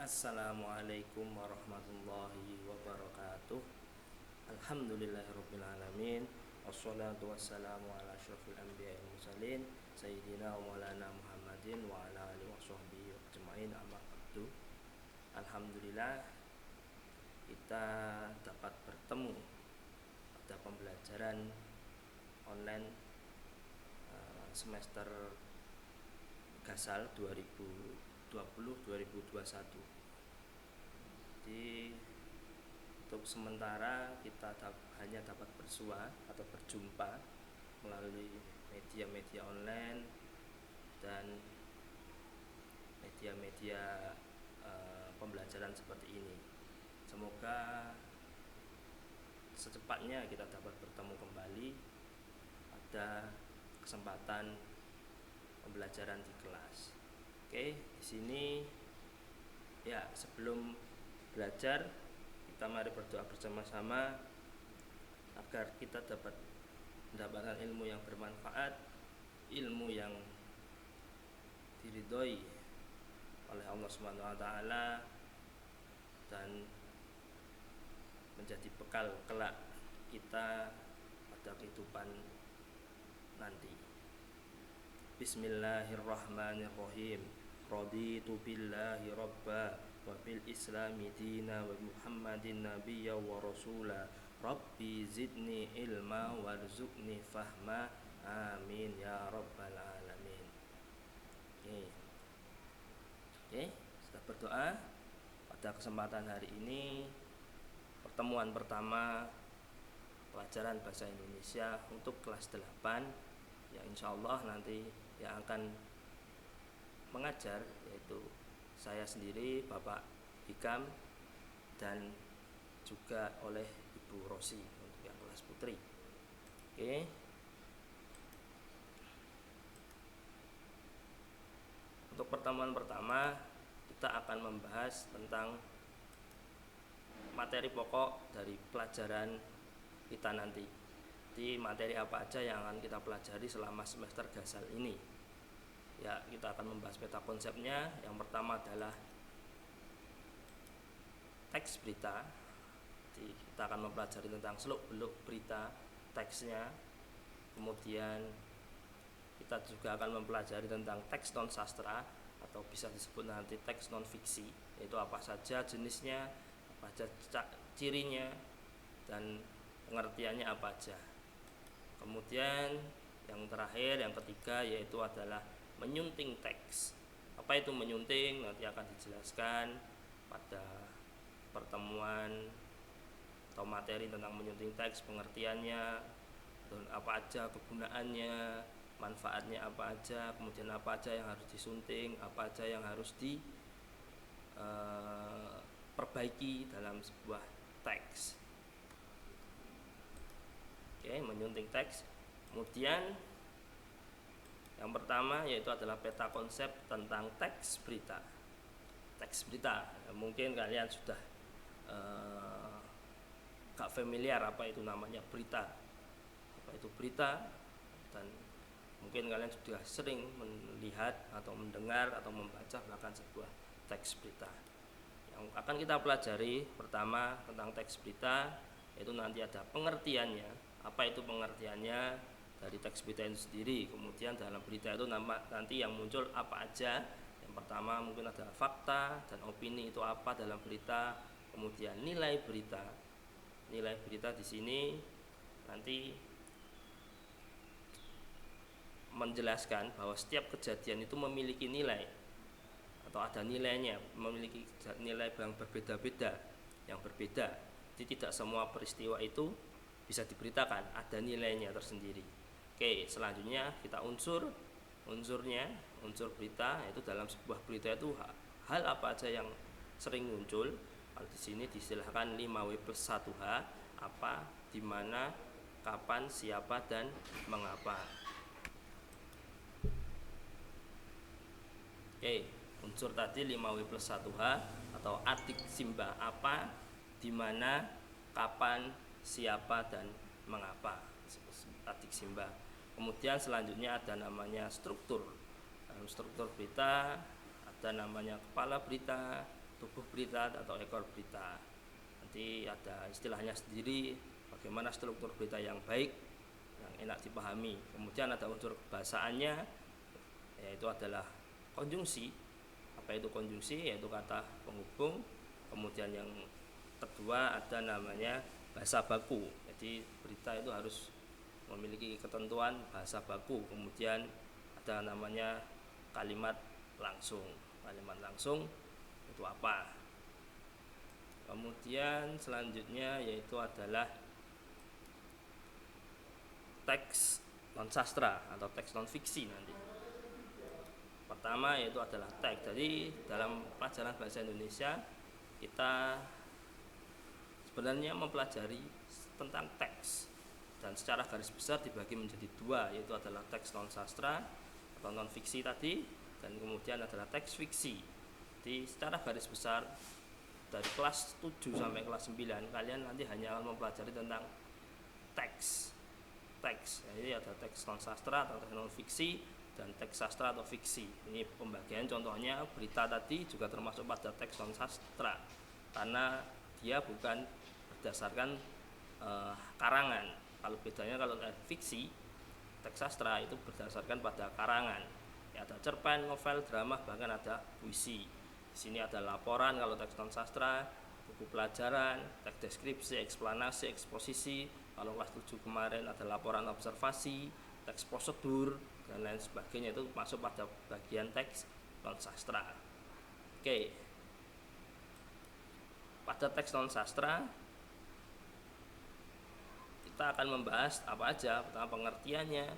Assalamualaikum warahmatullahi wabarakatuh. Alhamdulillahirrabbilalamin. Wassalatu wassalamu ala asyrafil anbiya'i wal mursalin Sayyidina wa maulana Muhammadin wa ala alihi wa sahbihi ajma'in, amma ba'du. Alhamdulillah kita dapat bertemu pada pembelajaran online semester Gasal 2020-2021. Jadi untuk sementara kita hanya dapat bersua atau berjumpa melalui media-media online dan media-media pembelajaran seperti ini. Semoga secepatnya kita dapat bertemu kembali pada kesempatan pembelajaran di kelas. Oke, di sini ya sebelum belajar kita mari berdoa bersama-sama agar kita dapat mendapatkan ilmu yang bermanfaat, ilmu yang diridhoi oleh Allah Subhanahu wa taala dan menjadi bekal kelak kita pada kehidupan nanti. Bismillahirrahmanirrahim. Raditu billahi rabba wa bil islami dina wa Muhammadin nabiyya wa rasula. Rabbi zidni ilma warzuqni fahma. Amin ya rabbal alamin. Oke, sudah berdoa. Pada kesempatan hari ini pertemuan pertama pelajaran bahasa Indonesia untuk kelas 8 yang insyaallah nanti yang akan mengajar yaitu saya sendiri, Bapak Hikam, dan juga oleh Ibu Rosi untuk yang kelas putri. Oke. Untuk pertemuan pertama kita akan membahas tentang materi pokok dari pelajaran kita nanti. Di materi apa aja yang akan kita pelajari selama semester Gasal ini. Ya, kita akan membahas peta konsepnya. Yang pertama adalah teks berita. Jadi, kita akan mempelajari tentang seluk-beluk berita, teksnya. Kemudian kita juga akan mempelajari tentang teks non sastra atau bisa disebut nanti teks non fiksi, yaitu apa saja jenisnya, apa saja cirinya, dan pengertiannya apa aja. Kemudian yang terakhir, yang ketiga yaitu adalah menyunting teks. Apa itu menyunting? Nanti akan dijelaskan pada pertemuan atau materi tentang menyunting teks, pengertiannya, dan apa aja kegunaannya, manfaatnya apa aja, kemudian apa aja yang harus disunting, apa aja yang harus diperbaiki dalam sebuah teks. Oke, menyunting teks. Kemudian yang pertama yaitu adalah peta konsep tentang teks berita. Teks berita, mungkin kalian sudah gak familiar apa itu namanya berita, apa itu berita, dan mungkin kalian sudah sering melihat atau mendengar atau membaca bahkan sebuah teks berita. Yang akan kita pelajari pertama tentang teks berita yaitu nanti ada pengertiannya. Apa itu pengertiannya dari teks berita itu sendiri, kemudian dalam berita itu nanti yang muncul apa aja. Yang pertama mungkin ada fakta dan opini itu apa dalam berita, kemudian nilai berita. Nilai berita di sini nanti menjelaskan bahwa setiap kejadian itu memiliki nilai atau ada nilainya, memiliki nilai yang berbeda-beda, yang berbeda. Jadi tidak semua peristiwa itu bisa diberitakan, ada nilainya tersendiri. Oke, selanjutnya kita unsurnya, unsur berita itu dalam sebuah berita itu hal apa aja yang sering muncul. Kalau di sini diistilahkan 5W+1H, apa, di mana, kapan, siapa, dan mengapa. Oke, unsur tadi 5W+1H atau adik simba, apa, di mana, kapan, siapa, dan mengapa. Adik simba. Kemudian selanjutnya ada namanya struktur. Dalam struktur berita ada namanya kepala berita, tubuh berita atau ekor berita. Nanti ada istilahnya sendiri bagaimana struktur berita yang baik, yang enak dipahami. Kemudian ada unsur kebahasaannya, yaitu adalah konjungsi. Apa itu konjungsi? Yaitu kata penghubung. Kemudian yang kedua ada namanya bahasa baku. Jadi berita itu harus memiliki ketentuan bahasa baku. Kemudian ada namanya kalimat langsung. Kalimat langsung itu apa? Kemudian selanjutnya yaitu adalah teks non sastra atau teks non fiksi nanti. Pertama yaitu adalah teks. Jadi dalam pelajaran bahasa Indonesia kita sebenarnya mempelajari tentang teks, dan secara garis besar dibagi menjadi dua, yaitu adalah teks non sastra atau non fiksi tadi, dan kemudian adalah teks fiksi. Jadi secara garis besar dari kelas 7 sampai kelas 9 kalian nanti hanya akan mempelajari tentang teks. Jadi ada teks non sastra atau teks non fiksi dan teks sastra atau fiksi. Ini pembagian, contohnya berita tadi juga termasuk pada teks non sastra karena dia bukan berdasarkan karangan. Kalau bedanya kalau fiksi, teks sastra itu berdasarkan pada karangan. Ya, ada cerpen, novel, drama, bahkan ada puisi. Di sini ada laporan kalau teks non sastra, buku pelajaran, teks deskripsi, eksplanasi, eksposisi. Kalau kelas 7 kemarin ada laporan observasi, teks prosedur, dan lain sebagainya, itu masuk pada bagian teks non sastra. Oke. Pada teks non sastra kita akan membahas apa aja, pertama pengertiannya,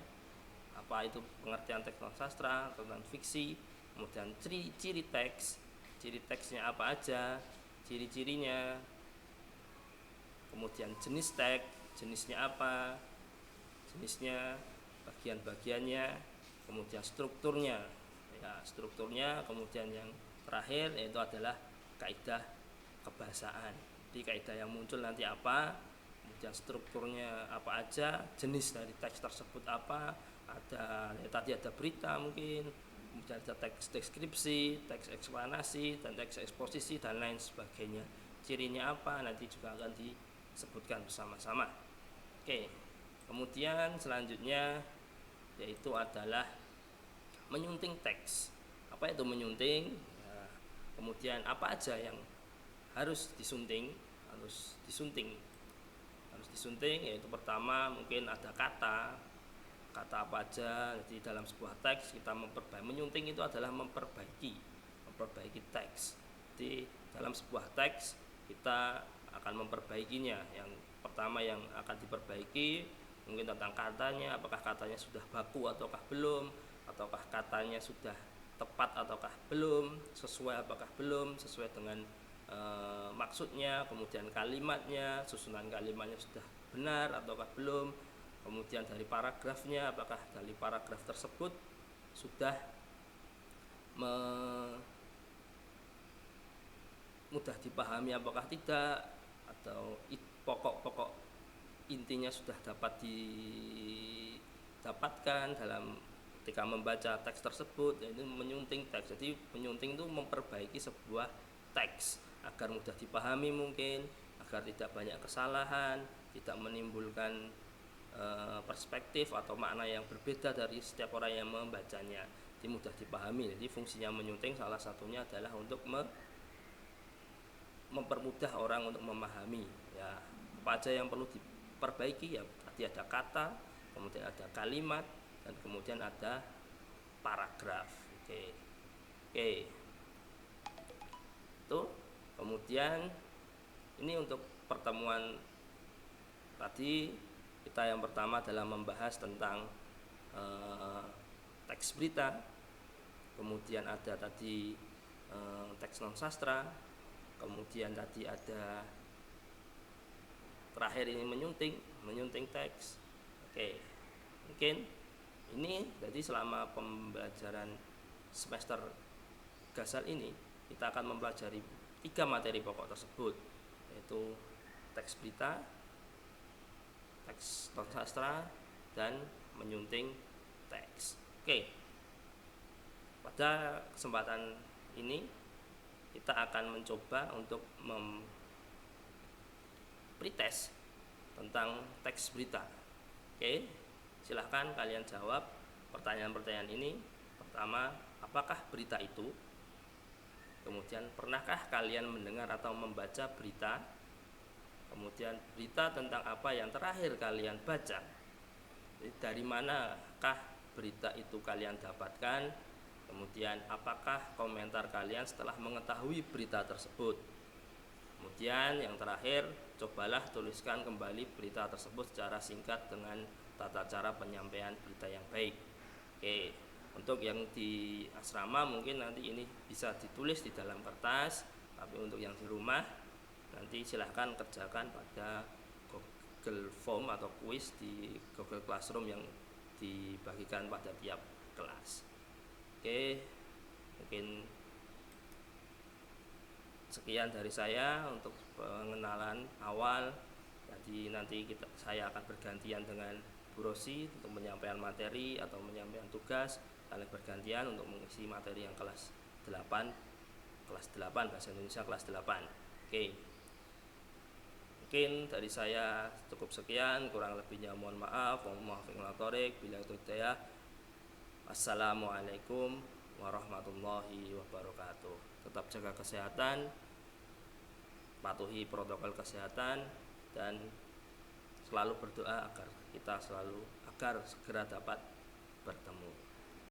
apa itu pengertian teks non sastra atau non fiksi, kemudian ciri teks, ciri teksnya apa aja, ciri-cirinya, kemudian jenis teks, jenisnya apa, jenisnya, bagian-bagiannya, kemudian strukturnya, kemudian yang terakhir yaitu adalah kaidah kebahasaan. Jadi kaidah yang muncul nanti apa, kemudian strukturnya apa aja, jenis dari teks tersebut apa, tadi ada berita mungkin, kemudian ada teks deskripsi, teks eksplanasi, dan teks eksposisi, dan lain sebagainya. Cirinya apa nanti juga akan disebutkan bersama-sama. Oke, kemudian selanjutnya yaitu adalah menyunting teks. Apa itu menyunting? Nah, kemudian apa aja yang harus disunting? Harus disunting, yaitu pertama mungkin ada kata apa aja. Jadi dalam sebuah teks kita menyunting itu adalah memperbaiki teks. Jadi dalam sebuah teks kita akan memperbaikinya. Yang pertama yang akan diperbaiki mungkin tentang katanya, apakah katanya sudah baku ataukah belum, ataukah katanya sudah tepat ataukah belum, sesuai apakah belum, sesuai dengan maksudnya, kemudian kalimatnya, susunan kalimatnya sudah benar ataukah belum, kemudian dari paragrafnya, apakah dari paragraf tersebut sudah mudah dipahami apakah tidak, atau pokok-pokok intinya sudah dapat didapatkan dalam ketika membaca teks tersebut. Yaitu menyunting teks. Jadi menyunting itu memperbaiki sebuah teks agar mudah dipahami mungkin, agar tidak banyak kesalahan, tidak menimbulkan perspektif atau makna yang berbeda dari setiap orang yang membacanya. Jadi mudah dipahami. Jadi fungsinya menyunting salah satunya adalah untuk mempermudah orang untuk memahami. Ya, apa aja yang perlu diperbaiki? Ya, tadi ada kata, kemudian ada kalimat, dan kemudian ada paragraf. Oke. Itu. Kemudian ini untuk pertemuan tadi kita yang pertama adalah membahas tentang teks berita. Kemudian ada tadi teks non sastra. Kemudian tadi ada terakhir ini menyunting teks. Oke. Mungkin ini jadi selama pembelajaran semester Gasal ini kita akan mempelajari 3 materi pokok tersebut, yaitu teks berita, teks non sastra, dan menyunting teks. Oke. Pada kesempatan ini kita akan mencoba untuk pretest tentang teks berita. Oke, silahkan kalian jawab pertanyaan-pertanyaan ini. Pertama, apakah berita itu? Kemudian, pernahkah kalian mendengar atau membaca berita? Kemudian, berita tentang apa yang terakhir kalian baca? Dari manakah berita itu kalian dapatkan? Kemudian, apakah komentar kalian setelah mengetahui berita tersebut? Kemudian yang terakhir, cobalah tuliskan kembali berita tersebut secara singkat dengan tata cara penyampaian berita yang baik. Oke, untuk yang di asrama mungkin nanti ini bisa ditulis di dalam kertas, tapi untuk yang di rumah nanti silahkan kerjakan pada Google Form atau kuis di Google Classroom yang dibagikan pada tiap kelas. Oke, mungkin sekian dari saya untuk pengenalan awal. Jadi nanti saya akan bergantian dengan Bu Rosi untuk menyampaikan materi atau menyampaikan tugas, saling bergantian untuk mengisi materi yang kelas 8 bahasa Indonesia kelas 8. Oke. Mungkin dari saya cukup sekian, kurang lebihnya mohon maaf. Bila itu hidayah. Assalamualaikum warahmatullahi wabarakatuh. Tetap jaga kesehatan, patuhi protokol kesehatan, dan selalu berdoa agar segera dapat bertemu.